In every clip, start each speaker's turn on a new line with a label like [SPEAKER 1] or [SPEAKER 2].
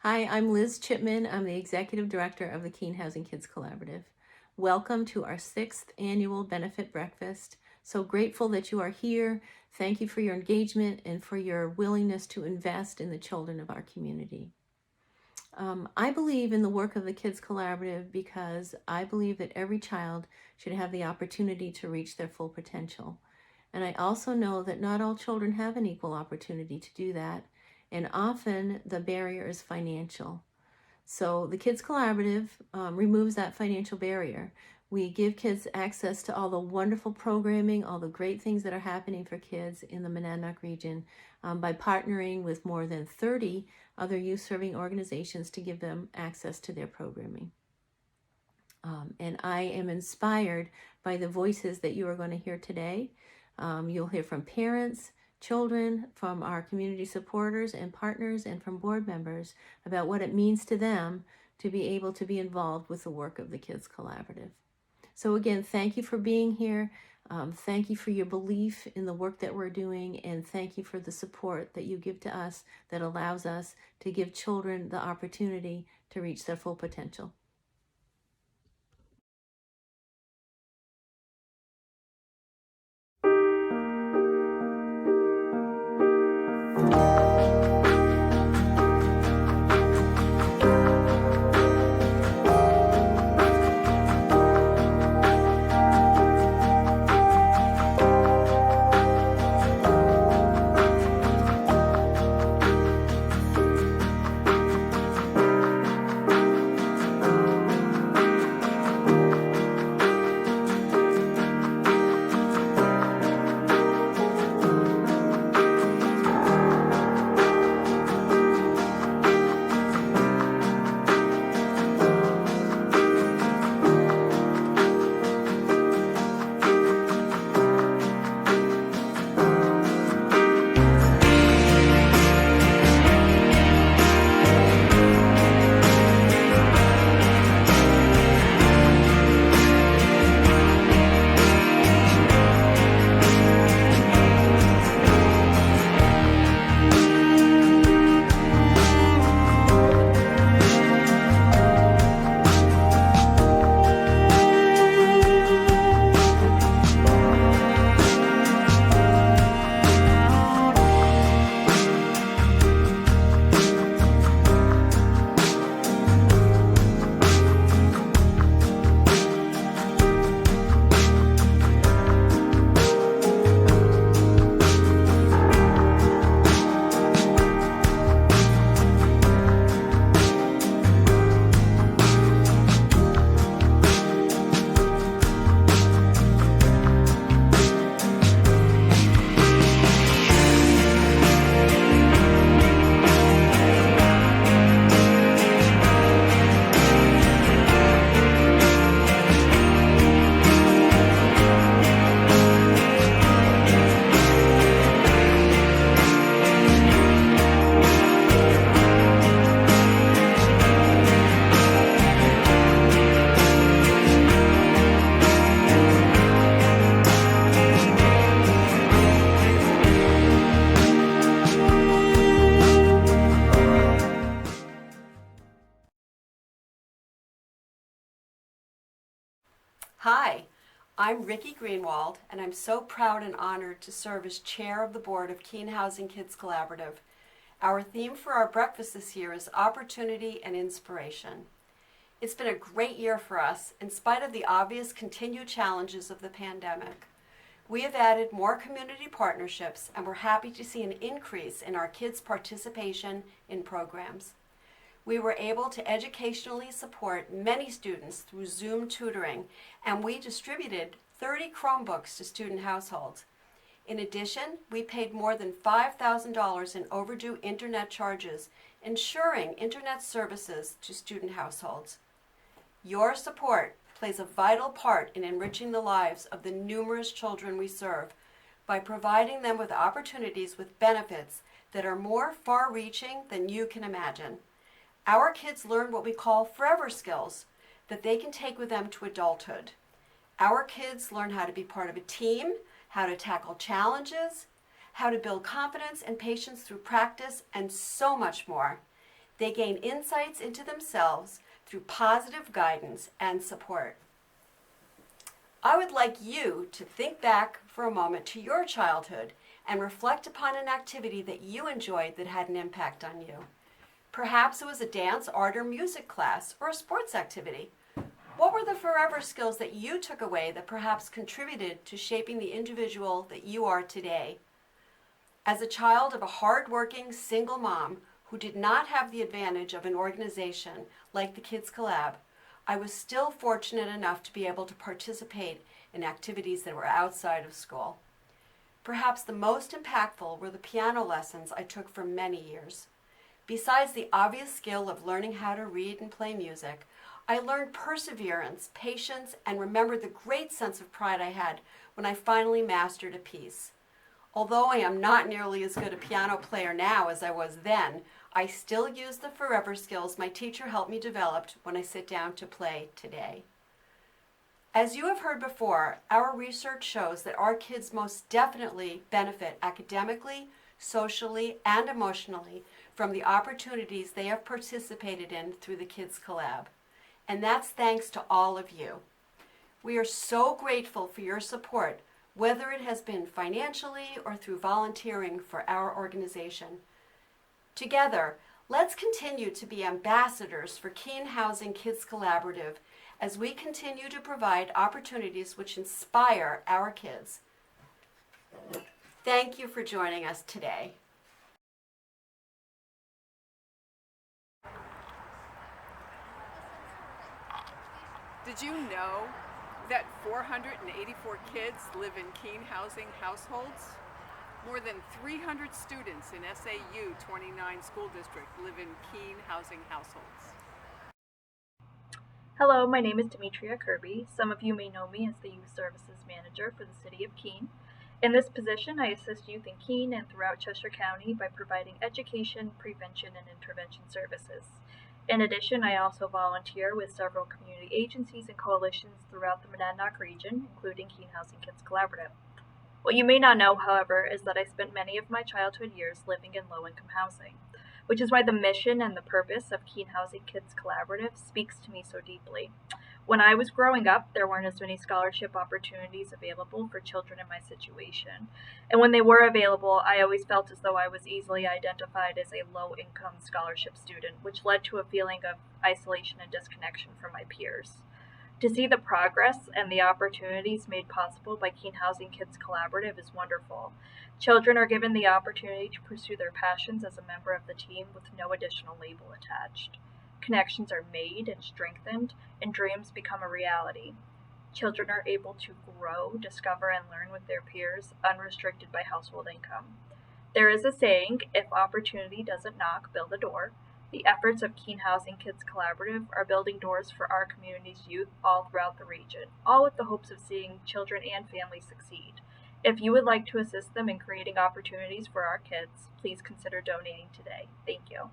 [SPEAKER 1] Hi, I'm Liz Chipman. I'm the Executive Director of the Keene Housing Kids Collaborative. Welcome to our 6th annual benefit breakfast. So grateful that you are here. Thank you for your engagement and for your willingness to invest in the children of our community. I believe in the work of the Kids Collaborative because I believe that every child should have the opportunity to reach their full potential. And I also know that not all children have an equal opportunity to do that, and often the barrier is financial. So the Kids Collaborative removes that financial barrier. We give kids access to all the wonderful programming, all the great things that are happening for kids in the Monadnock region by partnering with more than 30 other youth-serving organizations to give them access to their programming. And I am inspired by the voices that you are going to hear today. You'll hear from parents, children, from our community supporters and partners, and from board members about what it means to them to be able to be involved with the work of the Kids Collaborative. So again, thank you for being here. Thank you for your belief in the work that we're doing, and thank you for the support that you give to us that allows us to give children the opportunity to reach their full potential.
[SPEAKER 2] Hi, I'm Ricky Greenwald, and I'm so proud and honored to serve as chair of the board of Keene Housing Kids Collaborative. Our theme for our breakfast this year is opportunity and inspiration. It's been a great year for us, in spite of the obvious continued challenges of the pandemic. We have added more community partnerships, and we're happy to see an increase in our kids' participation in programs. We were able to educationally support many students through Zoom tutoring, and we distributed 30 Chromebooks to student households. In addition, we paid more than $5,000 in overdue internet charges, ensuring internet services to student households. Your support plays a vital part in enriching the lives of the numerous children we serve by providing them with opportunities with benefits that are more far-reaching than you can imagine. Our kids learn what we call forever skills that they can take with them to adulthood. Our kids learn how to be part of a team, how to tackle challenges, how to build confidence and patience through practice, and so much more. They gain insights into themselves through positive guidance and support. I would like you to think back for a moment to your childhood and reflect upon an activity that you enjoyed that had an impact on you. Perhaps it was a dance, art, or music class, or a sports activity. What were the forever skills that you took away that perhaps contributed to shaping the individual that you are today? As a child of a hard-working single mom who did not have the advantage of an organization like the Kids Collab, I was still fortunate enough to be able to participate in activities that were outside of school. Perhaps the most impactful were the piano lessons I took for many years. Besides the obvious skill of learning how to read and play music, I learned perseverance, patience, and remembered the great sense of pride I had when I finally mastered a piece. Although I am not nearly as good a piano player now as I was then, I still use the forever skills my teacher helped me develop when I sit down to play today. As you have heard before, our research shows that our kids most definitely benefit academically, socially, and emotionally from the opportunities they have participated in through the Kids Collab. And that's thanks to all of you. We are so grateful for your support, whether it has been financially or through volunteering for our organization. Together, let's continue to be ambassadors for Keene Housing Kids Collaborative as we continue to provide opportunities which inspire our kids. Thank you for joining us today.
[SPEAKER 3] Did you know that 484 kids live in Keene Housing households? More than 300 students in SAU 29 school district live in Keene Housing households.
[SPEAKER 4] Hello, my name is Demetria Kirby. Some of you may know me as the Youth Services Manager for the City of Keene. In this position, I assist youth in Keene and throughout Chester County by providing education, prevention, and intervention services. In addition, I also volunteer with several community agencies and coalitions throughout the Monadnock region, including Keene Housing Kids Collaborative. What you may not know, however, is that I spent many of my childhood years living in low-income housing, which is why the mission and the purpose of Keene Housing Kids Collaborative speaks to me so deeply. When I was growing up, there weren't as many scholarship opportunities available for children in my situation. And when they were available, I always felt as though I was easily identified as a low-income scholarship student, which led to a feeling of isolation and disconnection from my peers. To see the progress and the opportunities made possible by Keene Housing Kids Collaborative is wonderful. Children are given the opportunity to pursue their passions as a member of the team with no additional label attached. Connections are made and strengthened, and dreams become a reality. Children are able to grow, discover, and learn with their peers, unrestricted by household income. There is a saying, if opportunity doesn't knock, build a door. The efforts of Keene Housing Kids Collaborative are building doors for our community's youth all throughout the region, all with the hopes of seeing children and families succeed. If you would like to assist them in creating opportunities for our kids, please consider donating today. Thank you.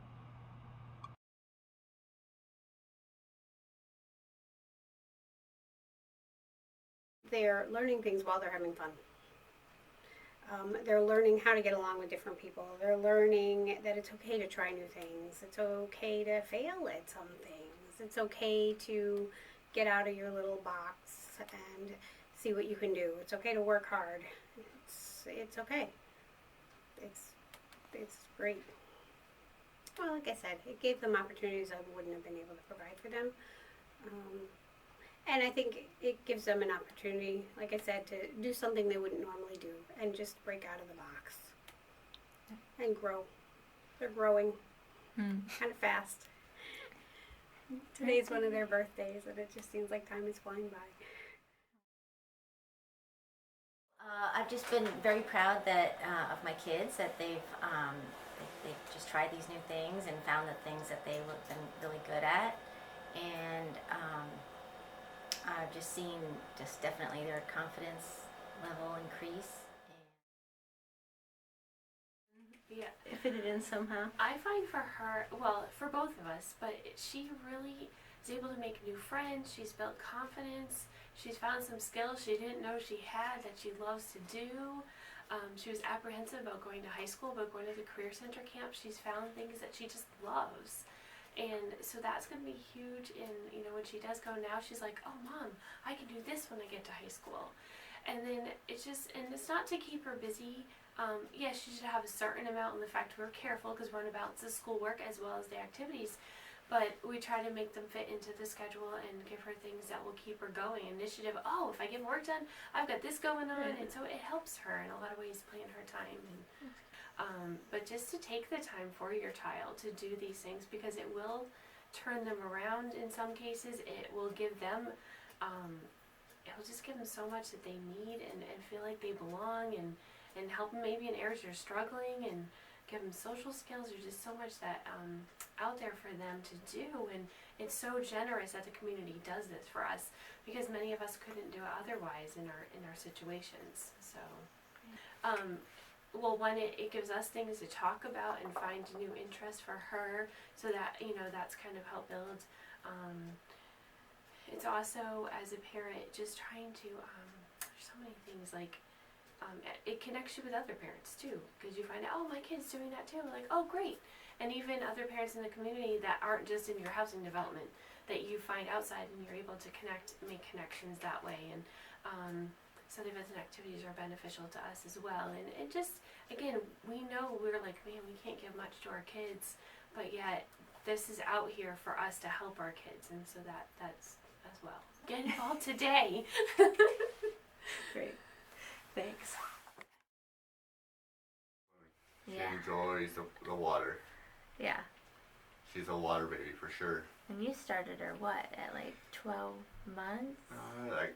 [SPEAKER 5] They're learning things while they're having fun. They're learning how to get along with different people. They're learning that it's okay to try new things. It's okay to fail at some things. It's okay to get out of your little box and see what you can do. It's okay to work hard. It's okay. It's great. Well, like I said, it gave them opportunities I wouldn't have been able to provide for them. And I think it gives them an opportunity, like I said, to do something they wouldn't normally do and just break out of the box and grow. They're growing kind of fast. Today's one of their birthdays, and it just seems like time is flying by.
[SPEAKER 6] I've just been very proud that of my kids that they've just tried these new things and found the things that they've been really good at, and I've just seen definitely their confidence level increase.
[SPEAKER 7] Yeah,
[SPEAKER 1] Fit it in somehow.
[SPEAKER 7] I find for her, well, for both of us, but she really is able to make new friends. She's built confidence. She's found some skills she didn't know she had that she loves to do. She was apprehensive about going to high school, but going to the Career Center camp, she's found things that she just loves. And so that's going to be huge in, you know, when she does go now, she's like, oh, Mom, I can do this when I get to high school. And then it's just, and it's not to keep her busy. Yes, she should have a certain amount, and the fact we're careful because we're going to balance the schoolwork as well as the activities. But we try to make them fit into the schedule and give her things that will keep her going. Initiative, oh, if I get work done, I've got this going on. And so it helps her in a lot of ways plan her time. And, but just to take the time for your child to do these things, because it will turn them around in some cases. It will give them, it'll just give them so much that they need and feel like they belong and help them maybe in areas they're struggling and give them social skills. There's just so much that out there for them to do, and it's so generous that the community does this for us because many of us couldn't do it otherwise in our situations. So, well, one, it gives us things to talk about and find new interests for her, so that, you know, that's kind of help build. It's also, as a parent, just trying to, there's so many things like, it connects you with other parents too, because you find out, oh, my kid's doing that too. Like, oh, great. And even other parents in the community that aren't just in your housing development, that you find outside, and you're able to make connections that way. And some events and activities are beneficial to us as well. And it just, again, we know we're like, man, we can't give much to our kids, but yet this is out here for us to help our kids, and so that's as well. Get involved today.
[SPEAKER 1] Great. Thanks.
[SPEAKER 8] She
[SPEAKER 6] Yeah.
[SPEAKER 8] enjoys the water.
[SPEAKER 6] Yeah.
[SPEAKER 8] She's a water baby for sure.
[SPEAKER 6] And you started her what, at like 12 months?
[SPEAKER 8] Like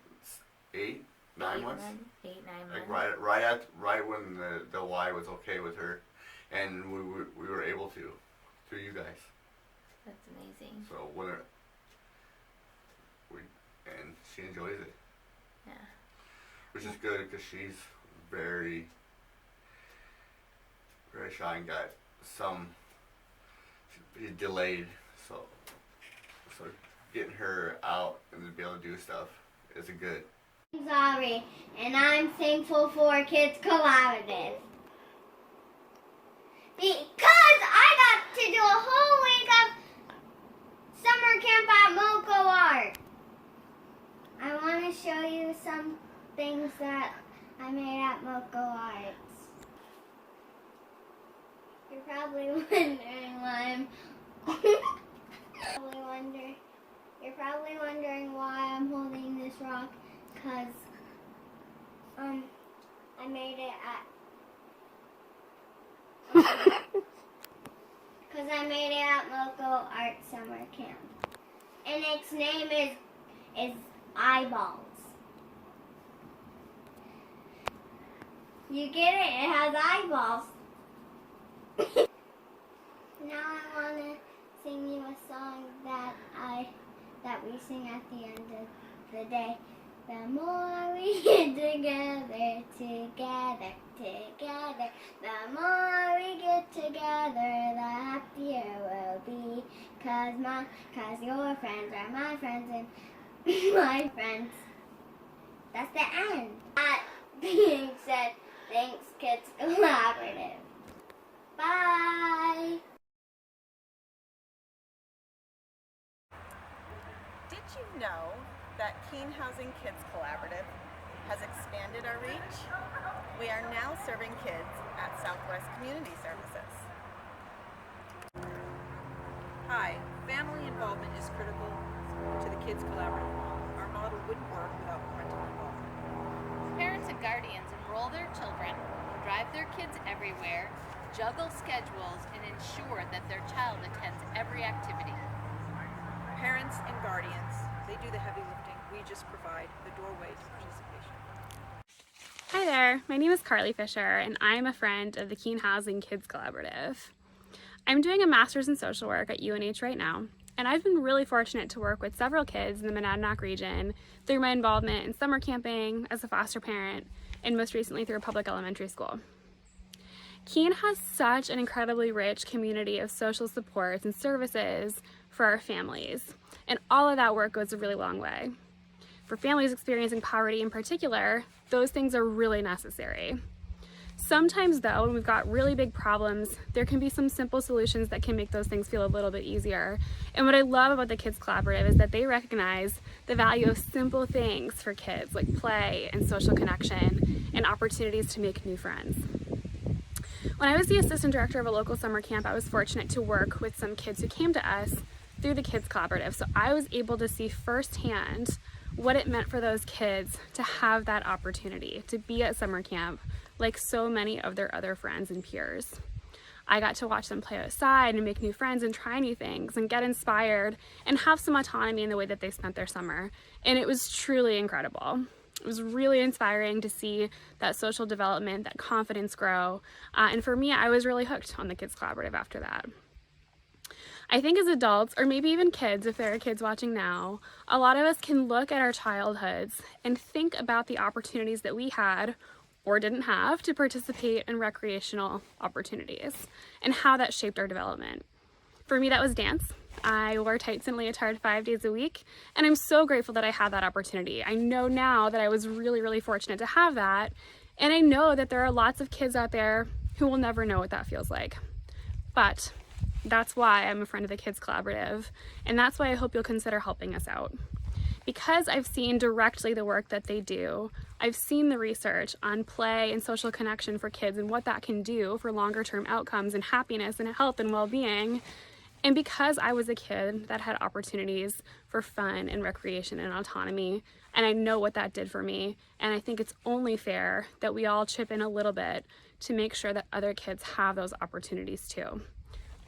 [SPEAKER 8] 8, 9 months.
[SPEAKER 6] 8, 9
[SPEAKER 8] Like
[SPEAKER 6] months.
[SPEAKER 8] right when the Y was okay with her, and we were able to through you guys.
[SPEAKER 6] That's amazing.
[SPEAKER 8] So and she enjoys it.
[SPEAKER 6] Yeah.
[SPEAKER 8] Which is good because she's very, very shy and got some delayed. So getting her out and to be able to do stuff is a good.
[SPEAKER 9] I'm Zari, and I'm thankful for Kids Collaborative. Because I got to do a whole week of summer camp at Moco Art. I want to show you some things that I made at Moco Arts. You're probably wondering why You're probably wondering why I'm holding this rock, because I made it at Moco Art Summer Camp, and its name is Eyeballs. You get it? It has eyeballs. Now I want to sing you a song that we sing at the end of the day. The more we get together, the more we get together, the happier we'll be. Cause your friends are my friends and my friends. That's the end. That being said, thanks Kids Collaborative. Bye!
[SPEAKER 10] Did you know that Keene Housing Kids Collaborative has expanded our reach? We are now serving kids at Southwest Community Services.
[SPEAKER 11] Hi, family involvement is critical to the Kids Collaborative model. Our model wouldn't work without parental involvement.
[SPEAKER 12] Parents and guardians enroll their children, drive their kids everywhere, juggle schedules, and ensure that their child attends every activity.
[SPEAKER 11] Parents and guardians, they do the heavy lifting. We just provide the doorway to participation.
[SPEAKER 13] Hi there, my name is Carly Fisher, and I'm a friend of the Keene Housing Kids Collaborative. I'm doing a master's in social work at UNH right now, and I've been really fortunate to work with several kids in the Monadnock region through my involvement in summer camping as a foster parent, and most recently through a public elementary school. Keene has such an incredibly rich community of social supports and services for our families, and all of that work goes a really long way. For families experiencing poverty in particular, those things are really necessary. Sometimes though, when we've got really big problems, there can be some simple solutions that can make those things feel a little bit easier. And what I love about the Kids Collaborative is that they recognize the value of simple things for kids, like play and social connection and opportunities to make new friends. When I was the assistant director of a local summer camp, I was fortunate to work with some kids who came to us through the Kids Collaborative. So I was able to see firsthand what it meant for those kids to have that opportunity to be at summer camp like so many of their other friends and peers. I got to watch them play outside and make new friends and try new things and get inspired and have some autonomy in the way that they spent their summer. And it was truly incredible. It was really inspiring to see that social development, that confidence grow. And for me, I was really hooked on the Kids Collaborative after that. I think as adults, or maybe even kids, if there are kids watching now, a lot of us can look at our childhoods and think about the opportunities that we had or didn't have to participate in recreational opportunities and how that shaped our development. For me, that was dance. I wore tights and leotard 5 days a week, and I'm so grateful that I had that opportunity. I know now that I was really, really fortunate to have that, and I know that there are lots of kids out there who will never know what that feels like. But that's why I'm a friend of the Kids Collaborative, and that's why I hope you'll consider helping us out. Because I've seen directly the work that they do, I've seen the research on play and social connection for kids and what that can do for longer term outcomes and happiness and health and well-being. And because I was a kid that had opportunities for fun and recreation and autonomy, and I know what that did for me, and I think it's only fair that we all chip in a little bit to make sure that other kids have those opportunities too.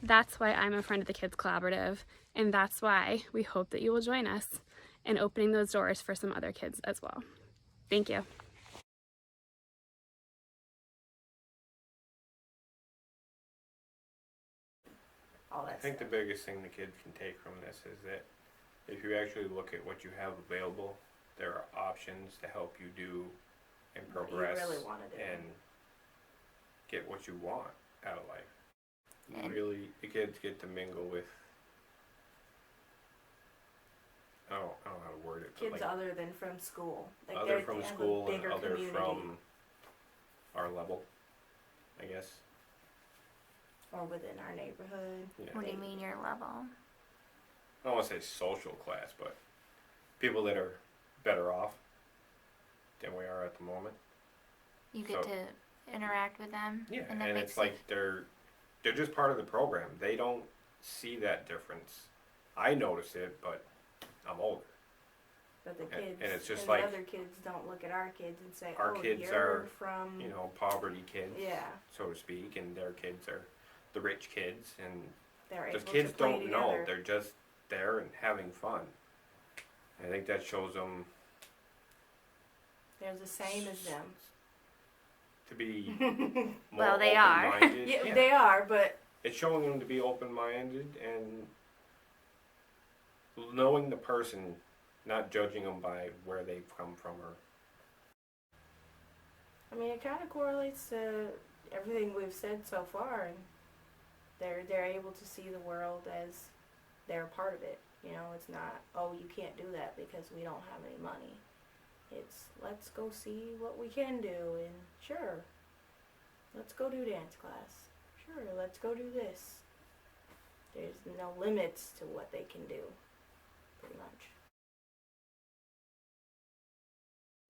[SPEAKER 13] That's why I'm a friend of the Kids Collaborative, and that's why we hope that you will join us in opening those doors for some other kids as well. Thank you.
[SPEAKER 14] I think the biggest thing the kids can take from this is that if you actually look at what you have available, there are options to help you do and progress
[SPEAKER 2] What you really want to do.
[SPEAKER 14] and get what you want out of life. Really, the kids get to mingle with, I don't know how to word it, but
[SPEAKER 10] Kids
[SPEAKER 14] like
[SPEAKER 10] other than from school. Like
[SPEAKER 14] other from
[SPEAKER 10] they have a
[SPEAKER 14] school and
[SPEAKER 10] bigger
[SPEAKER 14] other
[SPEAKER 10] community.
[SPEAKER 14] from our level, I guess.
[SPEAKER 10] Or within our neighborhood.
[SPEAKER 14] Yeah.
[SPEAKER 6] What do you mean your level?
[SPEAKER 14] I don't want to say social class, but people that are better off than we are at the moment.
[SPEAKER 6] You get to interact with them.
[SPEAKER 14] Yeah,
[SPEAKER 6] and, that
[SPEAKER 14] and
[SPEAKER 6] makes
[SPEAKER 14] it's like they're just part of the program. They don't see that difference. I notice it, but I'm older.
[SPEAKER 10] But the kids
[SPEAKER 14] and it's just
[SPEAKER 10] and
[SPEAKER 14] like
[SPEAKER 10] the other kids don't look at our kids and say,
[SPEAKER 14] our
[SPEAKER 10] "Oh,
[SPEAKER 14] kids
[SPEAKER 10] you're
[SPEAKER 14] are
[SPEAKER 10] from
[SPEAKER 14] poverty kids,
[SPEAKER 10] yeah."
[SPEAKER 14] so to speak, and their kids are the rich kids, and
[SPEAKER 10] They're
[SPEAKER 14] because
[SPEAKER 10] able
[SPEAKER 14] kids
[SPEAKER 10] to play
[SPEAKER 14] don't
[SPEAKER 10] together.
[SPEAKER 14] know, they're just there and having fun. I think that shows them
[SPEAKER 10] They're the same as them.
[SPEAKER 14] to be more
[SPEAKER 6] Well, they are.
[SPEAKER 14] open-minded.
[SPEAKER 10] Yeah, they are, but
[SPEAKER 14] It's showing them to be open-minded and knowing the person, not judging them by where they've come from. Or
[SPEAKER 10] I mean, it kind of correlates to everything we've said so far, and they're able to see the world as they're a part of it. You know, it's not, oh, you can't do that because we don't have any money. It's, let's go see what we can do, and sure, let's go do dance class. Sure, let's go do this. There's no limits to what they can do, pretty much.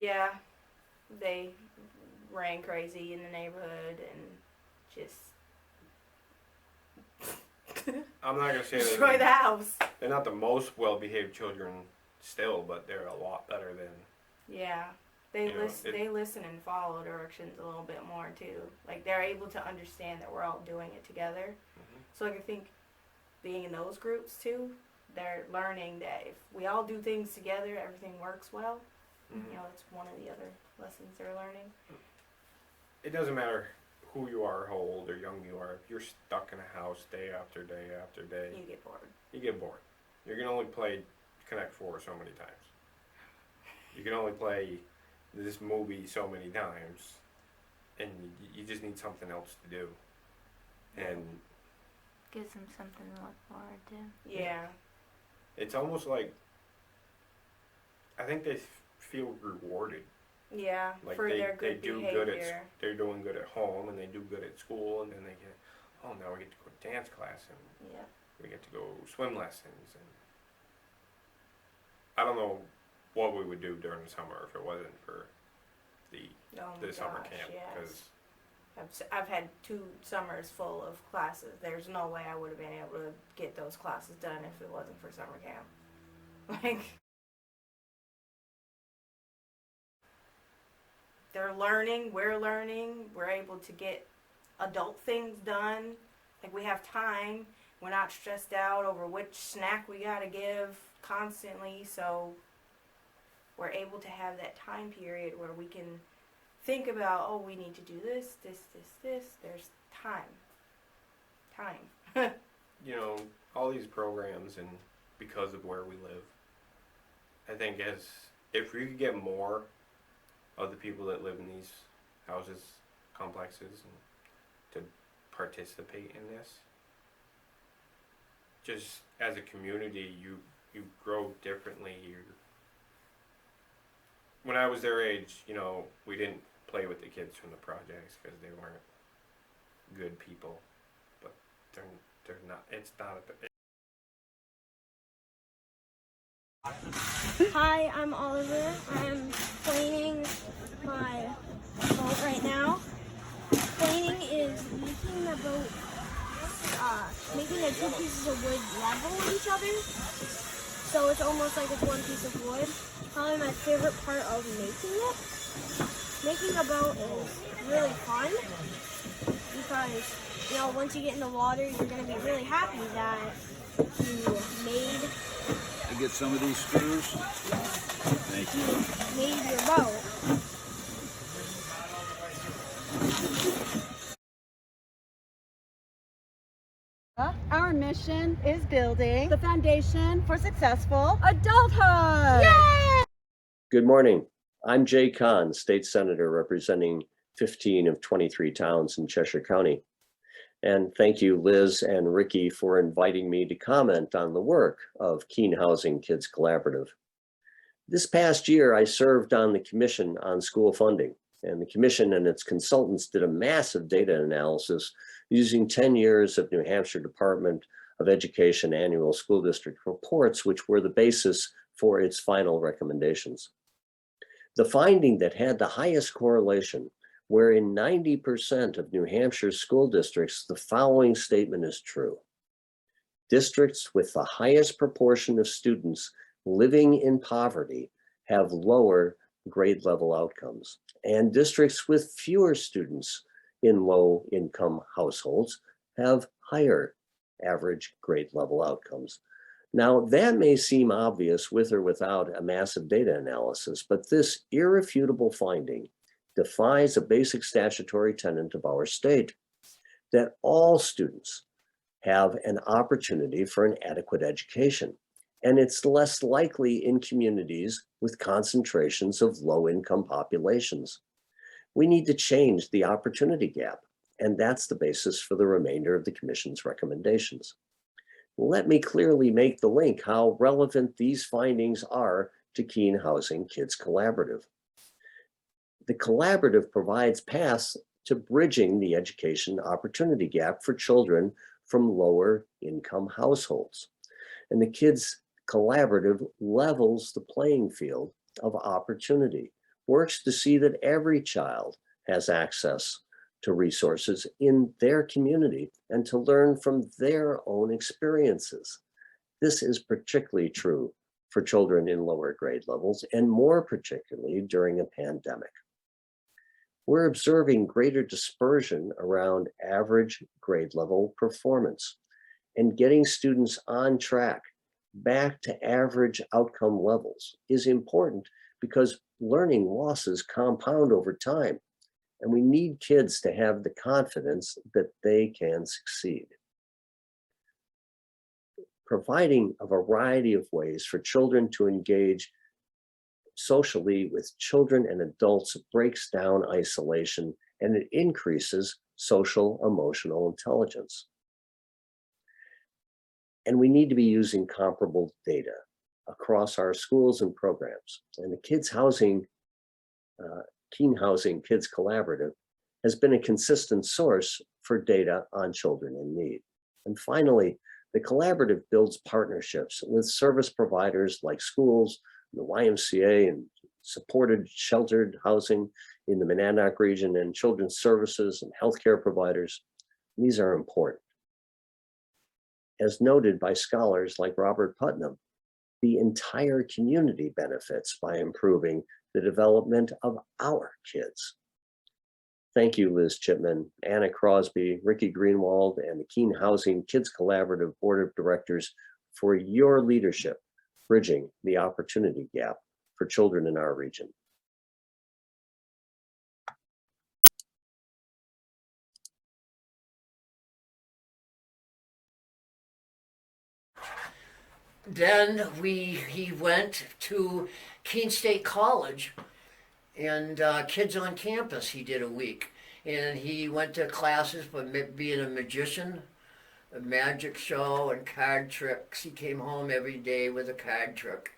[SPEAKER 10] Yeah, they ran crazy in the neighborhood and just
[SPEAKER 14] I'm not gonna say
[SPEAKER 10] destroy the
[SPEAKER 14] they're,
[SPEAKER 10] house.
[SPEAKER 14] they're not the most well-behaved children still, but they're a lot better than.
[SPEAKER 10] Yeah, they
[SPEAKER 14] You know,
[SPEAKER 10] they listen and follow directions a little bit more too. Like they're able to understand that we're all doing it together.
[SPEAKER 14] Mhm.
[SPEAKER 10] So like, I think being in those groups too, they're learning that if we all do things together, everything works well.
[SPEAKER 14] Mhm.
[SPEAKER 10] You know, it's one of the other lessons they're learning.
[SPEAKER 14] It doesn't matter who you are, how old or young you are. If you're stuck in a house day after day after day,
[SPEAKER 10] You get bored.
[SPEAKER 14] you get bored. You can only play Connect 4 so many times. You can only play this movie so many times, and you just need something else to do. And
[SPEAKER 6] Gives them something to look forward to.
[SPEAKER 10] Yeah.
[SPEAKER 14] it's almost like I think they feel rewarded
[SPEAKER 10] Yeah,
[SPEAKER 14] Like
[SPEAKER 10] for their good
[SPEAKER 14] do
[SPEAKER 10] behavior.
[SPEAKER 14] good at they're doing good at home, and they do good at school, and then they get, oh, now we get to go to dance class, and
[SPEAKER 10] Yeah.
[SPEAKER 14] we get to go swim lessons, and I don't know what we would do during the summer if it wasn't for the summer camp, because
[SPEAKER 10] I've had 2 summers full of classes. There's no way I would have been able to get those classes done if it wasn't for summer camp. Like, they're learning, we're able to get adult things done. Like, we have time, we're not stressed out over which snack we gotta give constantly, so we're able to have that time period where we can think about, oh, we need to do this. There's time.
[SPEAKER 14] you know, all these programs, and because of where we live, I think if we could get more of the people that live in these houses, complexes, and to participate in this, just as a community, you grow differently. When I was their age, you know, we didn't play with the kids from the projects because they weren't good people, but they're not. It's not
[SPEAKER 9] Hi, I'm Oliver. I'm planing my boat right now. Planing is making the boat, making the 2 pieces of wood level with each other. So it's almost like it's 1 piece of wood. Probably my favorite part of making it. Making a boat is really fun because, you know, once you get in the water, you're going to be really happy that you made.
[SPEAKER 15] I get some of these screws. Thank you.
[SPEAKER 9] Made your boat.
[SPEAKER 16] Our mission is building the foundation for successful adulthood. Yay!
[SPEAKER 17] Good morning. I'm Jay Kahn, State Senator representing 15 of 23 towns in Cheshire County. And thank you, Liz and Ricky, for inviting me to comment on the work of Keene Housing Kids Collaborative. This past year, I served on the Commission on School Funding, and the Commission and its consultants did a massive data analysis using 10 years of New Hampshire Department of Education annual school district reports, which were the basis for its final recommendations. The finding that had the highest correlation, where in 90% of New Hampshire school districts, the following statement is true. Districts with the highest proportion of students living in poverty have lower grade level outcomes, and districts with fewer students in low income households have higher average grade level outcomes. Now, that may seem obvious with or without a massive data analysis, but this irrefutable finding defies a basic statutory tenet of our state, that all students have an opportunity for an adequate education. And it's less likely in communities with concentrations of low-income populations. We need to change the opportunity gap, and that's the basis for the remainder of the Commission's recommendations. Let me clearly make the link how relevant these findings are to Keene Housing Kids Collaborative. The collaborative provides paths to bridging the education opportunity gap for children from lower income households. And the Kids Collaborative levels the playing field of opportunity, works to see that every child has access to resources in their community and to learn from their own experiences. This is particularly true for children in lower grade levels, and more particularly during a pandemic. We're observing greater dispersion around average grade level performance, and getting students on track back to average outcome levels is important because learning losses compound over time, and we need kids to have the confidence that they can succeed. Providing a variety of ways for children to engage socially with children and adults breaks down isolation, and it increases social emotional intelligence. And we need to be using comparable data across our schools and programs. And the Kids Housing Keene Housing Kids Collaborative has been a consistent source for data on children in need. And finally, the collaborative builds partnerships with service providers like schools, the YMCA, and supported sheltered housing in the Monadnock region, and children's services and healthcare providers. These are important. As noted by scholars like Robert Putnam, the entire community benefits by improving the development of our kids. Thank you, Liz Chipman, Anna Crosby, Ricky Greenwald, and the Keene Housing Kids Collaborative Board of Directors for your leadership, bridging the opportunity gap for children in our region.
[SPEAKER 18] Then he went to Keene State College and Kids on Campus he did a week. And he went to classes for being a magician, a magic show and card tricks. He came home every day with a card trick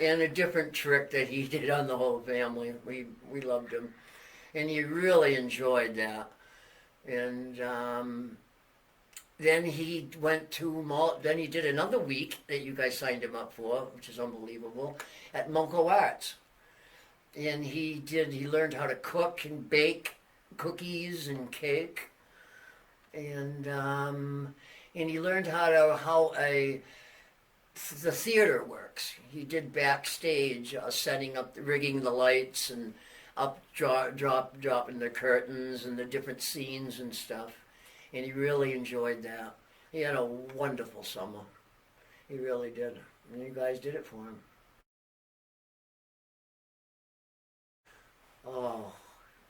[SPEAKER 18] and a different trick that he did on the whole family. We loved him. And he really enjoyed that. And then he went to, then he did another week that you guys signed him up for, which is unbelievable, at Munko Arts. And he learned how to cook and bake cookies and cake. And he learned how the theater works. He did backstage, setting up, rigging the lights and dropping the curtains and the different scenes and stuff. And he really enjoyed that. He had a wonderful summer. He really did. And you guys did it for him. Oh,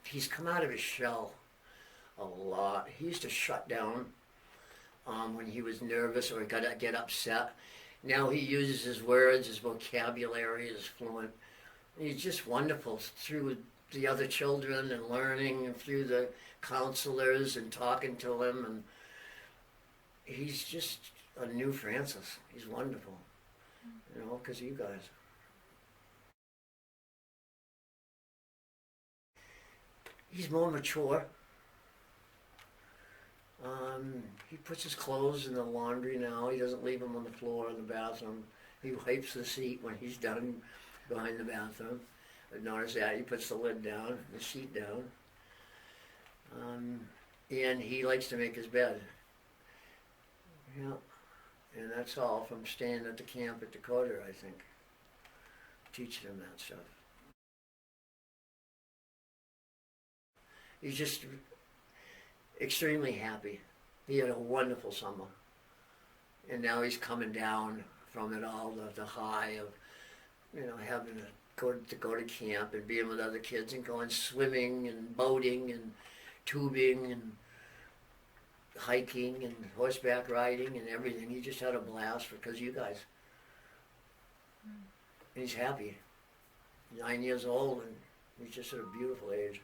[SPEAKER 18] he's come out of his shell a lot. He used to shut down when he was nervous or got to get upset. Now he uses his words, his vocabulary is fluent. He's just wonderful through the other children and learning and through the counselors and talking to him. And he's just a new Francis. He's wonderful, you know, because you guys. He's more mature. He puts his clothes in the laundry now. He doesn't leave them on the floor in the bathroom. He wipes the seat when he's done behind the bathroom. But notice that he puts the lid down, the sheet down. And he likes to make his bed. Yeah. And that's all from staying at the camp at Dakota, I think. Teaching him that stuff. He's just extremely happy. He had a wonderful summer. And now he's coming down from it all, the high of, you know, having to go to camp and being with other kids and going swimming and boating and tubing and hiking and horseback riding and everything. He just had a blast because you guys. And he's happy. 9 years old, and he's just at a beautiful age.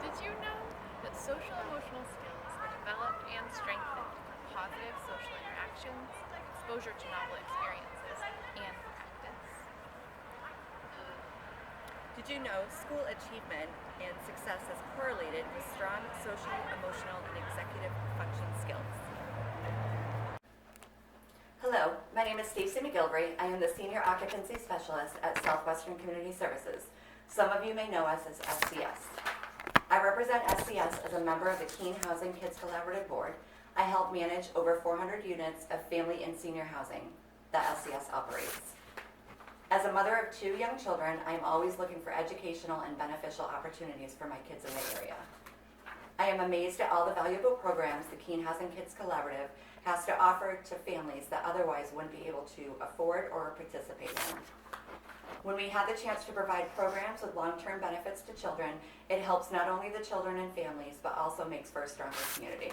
[SPEAKER 12] Did you know that social emotional skills are developed and strengthened through positive social interactions, exposure to novel experiences, and practice?
[SPEAKER 19] Did you know school achievement and success is correlated with strong social, emotional, and executive function skills?
[SPEAKER 20] Hello, my name is Stacey McGilvery. I am the Senior Occupancy Specialist at Southwestern Community Services. Some of you may know us as SCS. I represent SCS as a member of the Keene Housing Kids Collaborative Board. I help manage over 400 units of family and senior housing that SCS operates. As a mother of 2 young children, I am always looking for educational and beneficial opportunities for my kids in the area. I am amazed at all the valuable programs the Keene Housing Kids Collaborative has to offer to families that otherwise wouldn't be able to afford or participate in. When we have the chance to provide programs with long-term benefits to children, it helps not only the children and families, but also makes for a stronger community.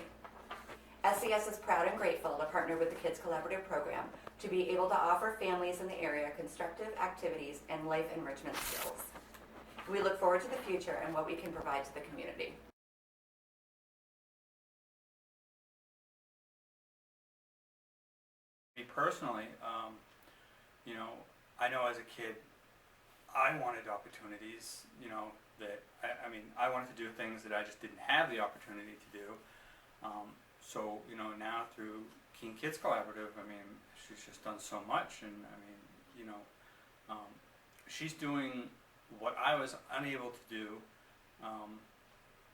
[SPEAKER 20] SCS is proud and grateful to partner with the Kids Collaborative program to be able to offer families in the area constructive activities and life enrichment skills. We look forward to the future and what we can provide to the community.
[SPEAKER 21] personally, you know, I know as a kid, I wanted opportunities, you know, that, I mean, I wanted to do things that I just didn't have the opportunity to do. So, you know, now through Keene Kids Collaborative, I mean, she's just done so much, and I mean, you know, she's doing what I was unable to do.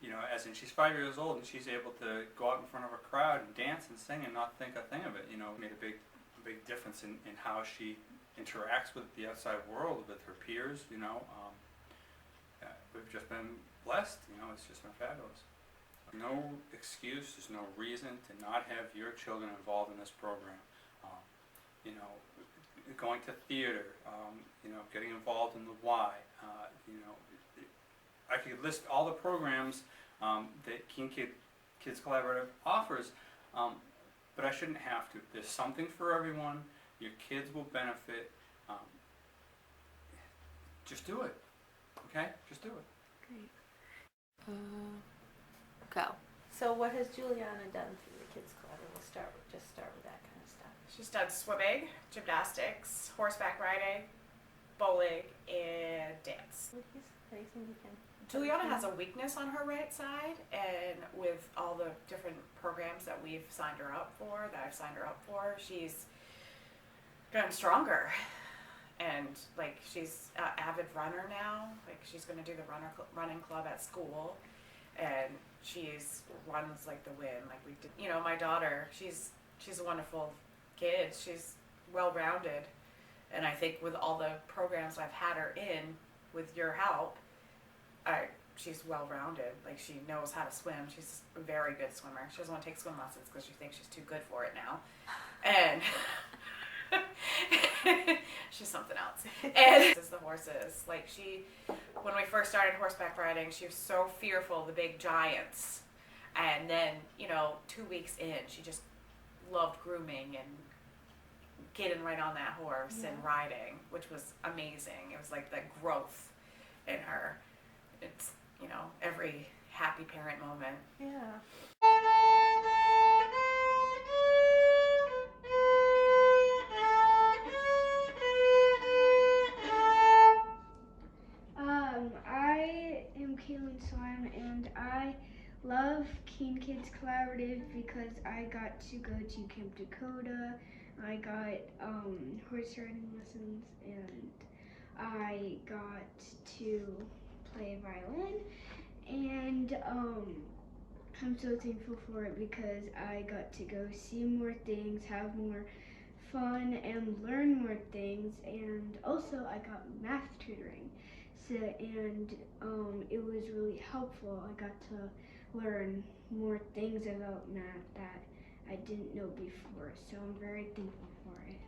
[SPEAKER 21] You know, as in she's 5 years old and she's able to go out in front of a crowd and dance and sing and not think a thing of it. You know, made a big difference in how she interacts with the outside world, with her peers. You know, we've just been blessed. You know, it's just been fabulous. No excuse, there's no reason to not have your children involved in this program. You know, going to theater, you know, getting involved in the Y. You know, I could list all the programs that Keene Kids Collaborative offers, but I shouldn't have to. There's something for everyone. Your kids will benefit. Just do it, okay? Just do it.
[SPEAKER 1] Great. Go. So what has Juliana done through the Kids Collaborative? We'll start with that kind of stuff.
[SPEAKER 22] She's done swimming, gymnastics, horseback riding, bowling, and dance.
[SPEAKER 1] Anything you can.
[SPEAKER 22] Juliana has a weakness on her right side, and with all the different programs that we've signed her up for, that I've signed her up for, she's gotten stronger. And like she's an avid runner now. Like she's going to do the running club at school, and she's runs like the wind. Like we did, you know, my daughter. She's a wonderful kid. She's well-rounded, and I think with all the programs I've had her in, with your help, she's well-rounded. Like she knows how to swim. She's a very good swimmer. She doesn't want to take swim lessons because she thinks she's too good for it now, and she's something else. And this is the horses. Like when we first started horseback riding, she was so fearful of the big giants, and then, you know, 2 weeks in, she just loved grooming and getting right on that horse and riding, which was amazing. It was like the growth in her. It's, you know, every happy parent moment.
[SPEAKER 1] Yeah.
[SPEAKER 9] I am Kaylin Slime, and I love Keene Kids Collaborative because I got to go to Camp Dakota. I got horse riding lessons, and I got to play violin, and I'm so thankful for it because I got to go see more things, have more fun, and learn more things, and also I got math tutoring. So, and it was really helpful. I got to learn more things about math that I didn't know before, so I'm very thankful for it.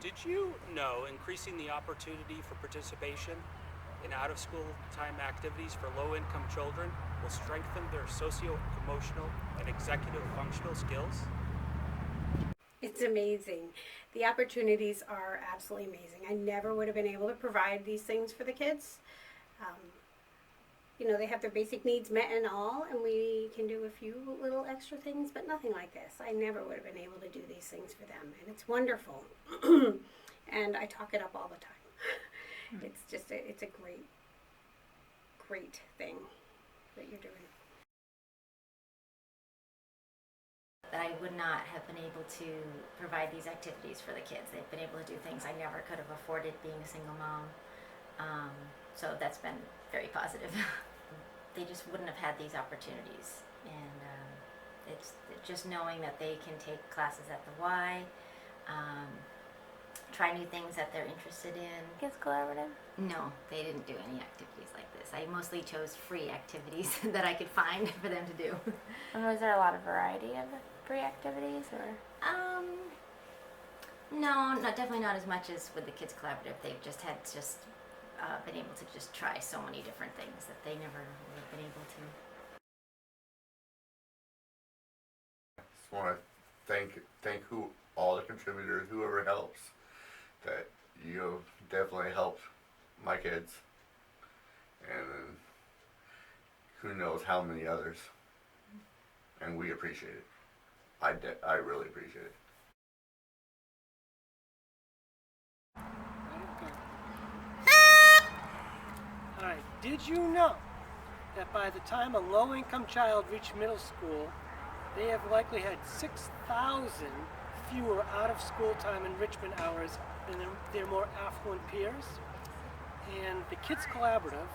[SPEAKER 23] Did you know increasing the opportunity for participation in out-of-school time activities for low-income children will strengthen their socio-emotional and executive functional skills?
[SPEAKER 5] It's amazing. The opportunities are absolutely amazing. I never would have been able to provide these things for the kids. You know, they have their basic needs met and all, and we can do a few little extra things, but nothing like this. I never would have been able to do these things for them, and it's wonderful. And I talk it up all the time. It's just it's a great thing that you're doing.
[SPEAKER 6] That I would not have been able to provide these activities for the kids. They've been able to do things I never could have afforded being a single mom. So that's been very positive. They just wouldn't have had these opportunities. And it's just knowing that they can take classes at the Y, try new things that they're interested in.
[SPEAKER 24] Kids Collaborative?
[SPEAKER 6] No, they didn't do any activities like this. I mostly chose free activities that I could find for them to do.
[SPEAKER 24] And was there a lot of variety of free activities, or?
[SPEAKER 6] No, definitely not as much as with the Kids Collaborative. They've just been able to just try so many different things that they never would have been able to.
[SPEAKER 8] I just want to thank all the contributors, whoever helps, to you have definitely helped my kids, and who knows how many others. And we appreciate it. I really appreciate it.
[SPEAKER 3] Hi, did you know that by the time a low-income child reached middle school, they have likely had 6,000 fewer out-of-school time enrichment hours than their more affluent peers? And the Kids Collaborative,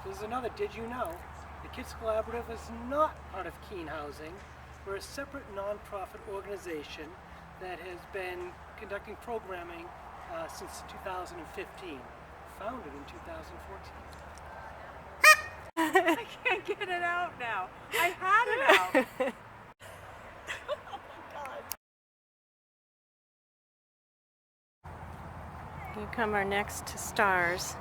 [SPEAKER 3] there's another did you know, the Kids Collaborative is not part of Keene Housing. We're a separate nonprofit organization that has been conducting programming since 2015, founded in 2014.
[SPEAKER 16] I can't get it out now. I had it out. Here come our next stars.